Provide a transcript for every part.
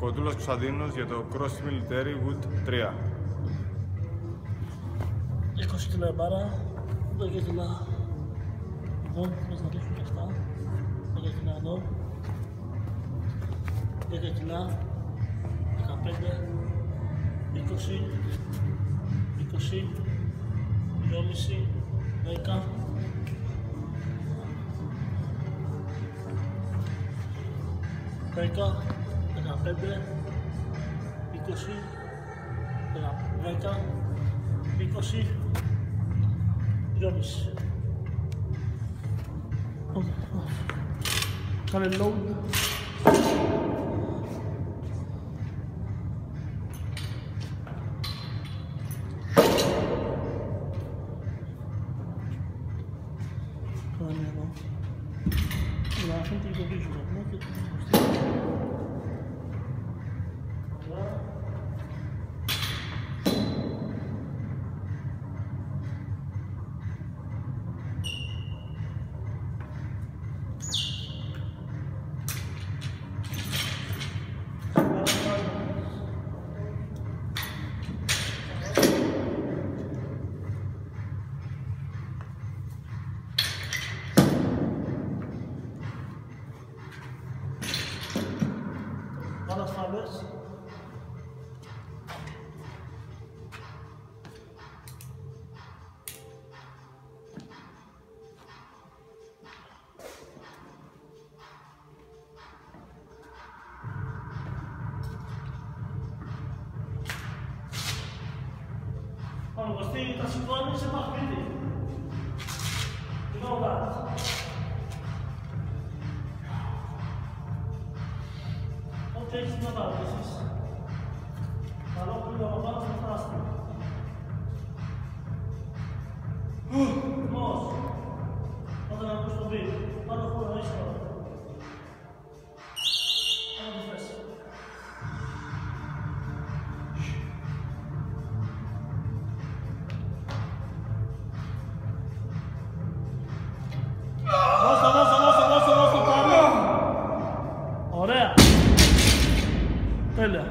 Κοντούλας Κωνσταντίνος για το Cross Military Wood 3. 20 κιλά μπάρα, 10 κιλά εδώ, πρέπει να ρίχνουμε αυτά, 10 κιλά εδώ, 10 κιλά, 15, 20, 20, 2,5, 10, 10, 15, 20, 10, 20, 2,5. Κάνε load. Κάνε εδώ. Να αφήνετε και το βίζουμε. Άλλες φάλες. Πάνω Κωστή, τα σηκώνεις σε μαχπίτι. Εδώ βάζεις. Ό,τι έχεις να βάλεις. Καλό πλήρω από πάνω στο φράστο. Μος. Όταν ακούς το βίντεο. Πάνω χώρο, είσαι ώρα. Πάνω τη θέση. Δώστε, πάμε. Ωραία. Τέλεια.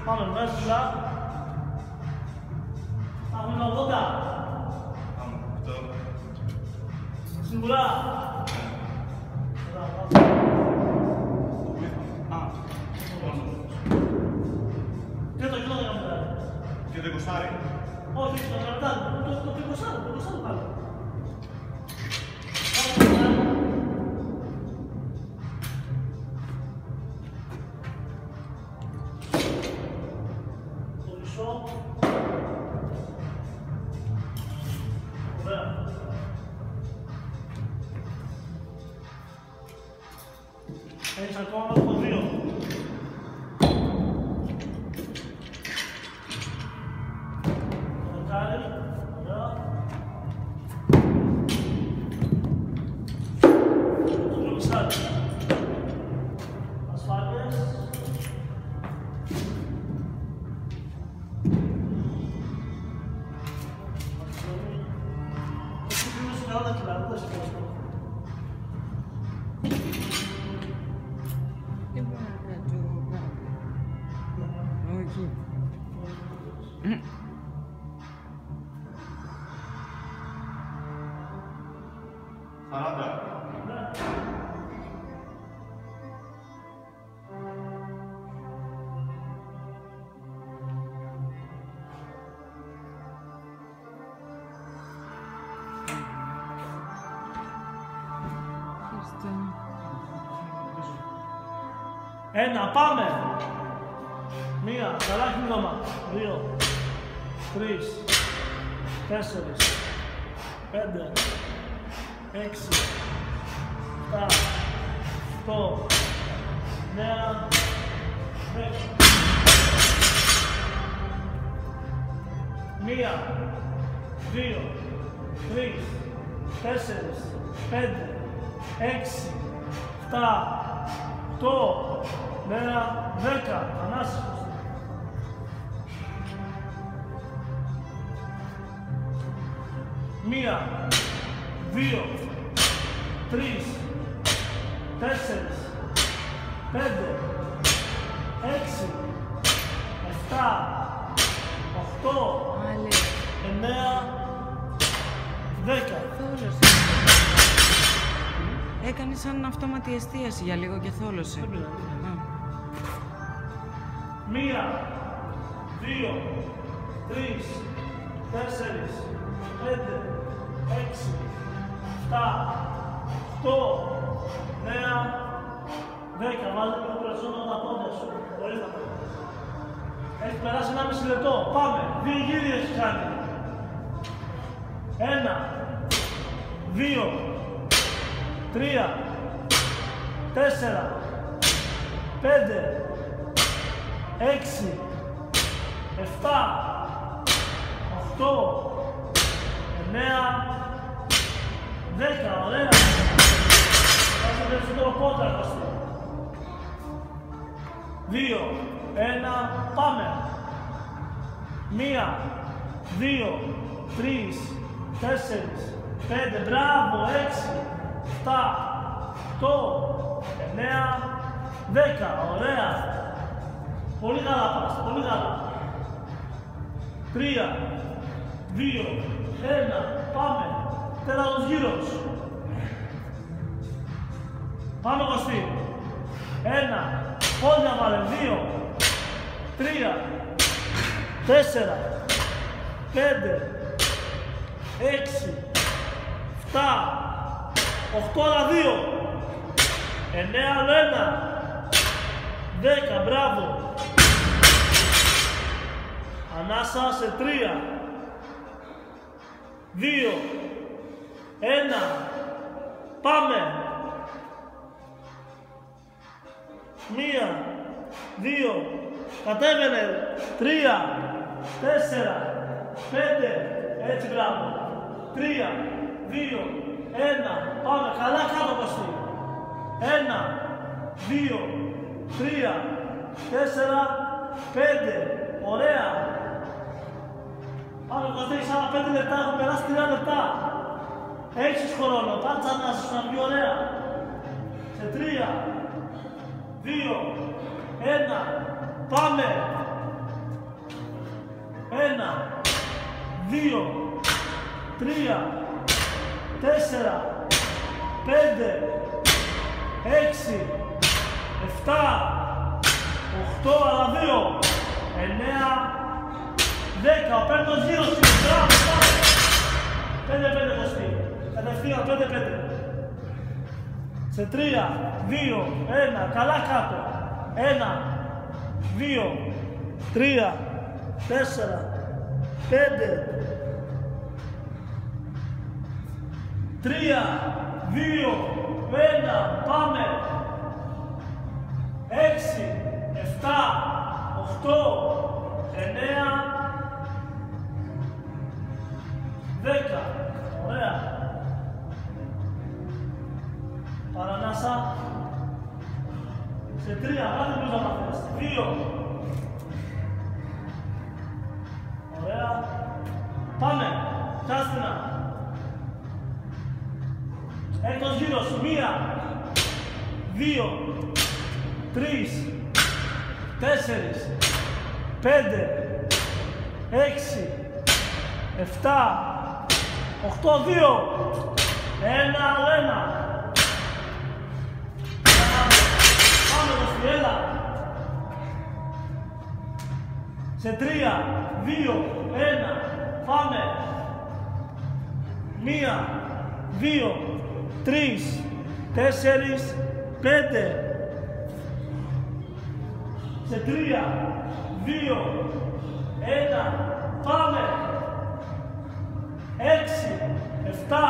Πάμε μέσα ψηλά. Πάμε 80. Σίγουρα. Και το κοινό δεν κάνουμε. Και το 20. Όχι, το 40. Το 20 πάλι. Ωραία. Έχεις ακόμα το 2. Το δεκάρι. Ωραία. Το δρομισάρι. Ασφάλειες. Όλα κιλά, δεν θα σε πω. Όχι. Ένα, πάμε! 1, καλά χειμώνα. 2, 3, 4, 5, 6, 7, 8, 9, 10. 1, 2, 3, 4, 5, 6, 7, 8, 9, 10. Ανάσχεση. 1, 2, 3, 4, 5, 6, 7, 8, Άλλη. 9, 10. Θόλωσε. Έκανε σαν αυτόματη εστίαση για λίγο και θόλωσε. Δεν πειράζει. Α. 1, 2, 3, 4, 5, 6, 7, 8, 9, 10. Βάλτε λίγο περισσότερο τα πόδια σου. Μπορείς να το. Έχει περάσει 1,5 λεπτό. Πάμε. 2 γύρι έχεις κάνει. 1, 2, 3, 4, 5, 6, 7, 8, 9, 10. Ωραία. Βάζω περισσότερο πόδια, Κωστή. 2, 1, πάμε. 1, 2, 3, 4, 5, μπράβο, 6, 7, 8, 9, 10. Ωραία. Πολύ καλά πας, πολύ καλά. 3, 2, 1, πάμε. Τέταρτος γύρος. Πάμε, Κωστή. 1, πόδια βάλε. 2, 3, 4, 5, 6, 7, 8 άλλα 2, 9 άλλο 1, 10, μπράβο. Ανάσα σε 3, 2, 1, πάμε. 1, 2, κατέβαινε. 3, 4, 5, έτσι μπράβο. 3, 2, 1, πάμε. Καλά κάτω, Κωστή. 1, 2, 3, 4, 5. Ωραία. Πάμε, Κωστή, έχεις άλλα 5 λεπτά, έχω περάσει 3 λεπτά. Έχεις χρόνο, πάτσα να σου να βγει ωραία. Σε 3, 2, 1, πάμε. 1, 2, 3, 4, 5, 6, 7, 8, άλλα 2, 9, 10. Ο πέμπτος γύρος είναι. Μπράβο, πάμε. 5-5, Κωστή. Κατευθείαν 5-5. Σε 3, 2, 1, καλά κάτω. 1, 2, 3, 4, 5, 3, 2, 1, πάμε. 6, 7, 8, 9, 10. Ωραία. Παρανάσα. Σε 3, βάλτε μπλούζα να θες. 2. Ωραία. Πάμε. Κάστηνα. Έκτος γύρος. 1, 2, 3, 4, 5, 6, 7, 8, 2. 1, άλλο 1. Πάμε, Κωστή, έλα. Σε 3, 2, 1, πάμε. 1, 2, 3, 4, 5. Σε 3, 2, 1, πάμε. 6, 7,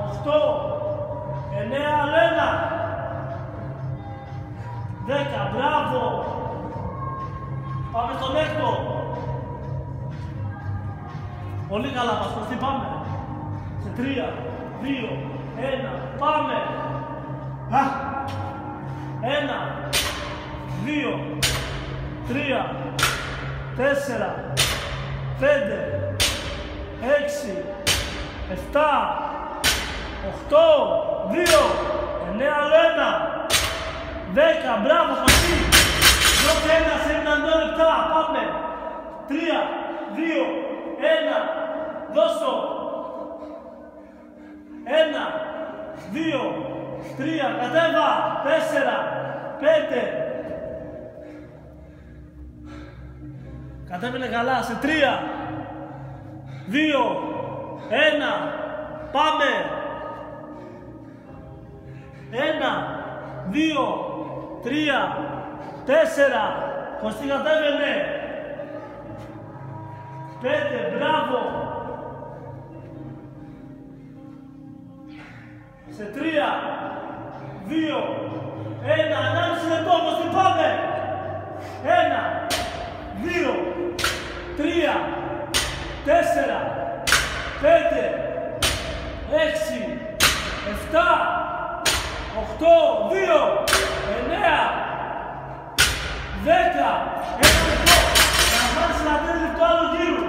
8, 9, άλλο 1. 10, μπράβο. Πάμε στον έκτο. Πολύ καλά μας, Κωστή, πάμε. Σε 3, 2, 1, πάμε. 1, 2, 3, 4, 5, 6, 7, 8, 2, 9, άλλο 1. 10, μπράβο, Κωστή. Τρία, δύο, ένα, δώσω. Ένα, δύο, τρία, κατέβα, 4, 5. Κατέβαινε καλά, σε 3, 2, 1, πάμε. 1, 2, 3, 4, Κωστή κατέβαινε. 5, μπράβο. Σε 3, 2, 1, 1,5 λεπτό, Κωστή, πάμε. 1, 2, 3, 4, 5, 6, 7, 8, 2, 9, 10, 1 λεπτό. Να πάρεις ένα 3 λεπτό άλλο γύρω.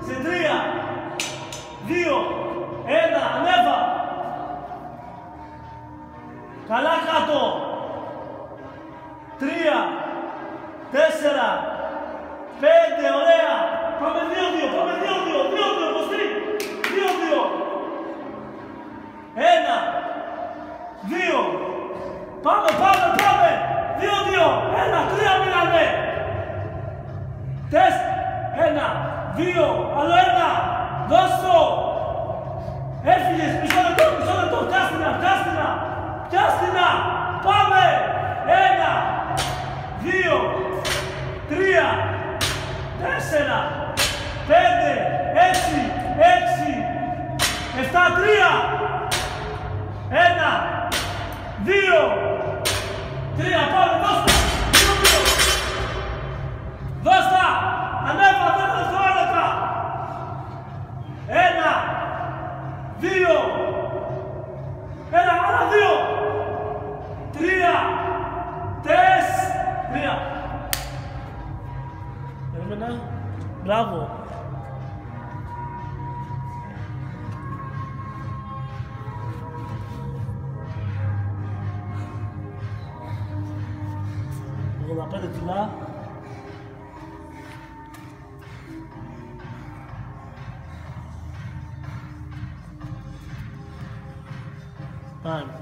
Σε 3, 2, 1, ανέβα. Καλά κάτω. 3, 4, 5, ωραία. Πάμε 2-2, πάμε 2-2, 2-2, Κωστή. 2-2. 1, 2. Πάμε, πάμε, πάμε. 2-2, 1, 3 μείναμε. 1, 2, άλλο 1. Δώσω. Έφυγες, μισό λεπτό, πιάστηνα. Πάμε. 1, 2, 3, 4, 5, 6, 7, 3. 1, 2, 3, πάμε, δώστα. 2-2. Δώστα. Ανέβα, 10 δευτερόλεπτα. 1, 2, 1, άλλα 2, 3, 4. Περίμενα. Μπράβο. Για 5 κιλά. Πάμε.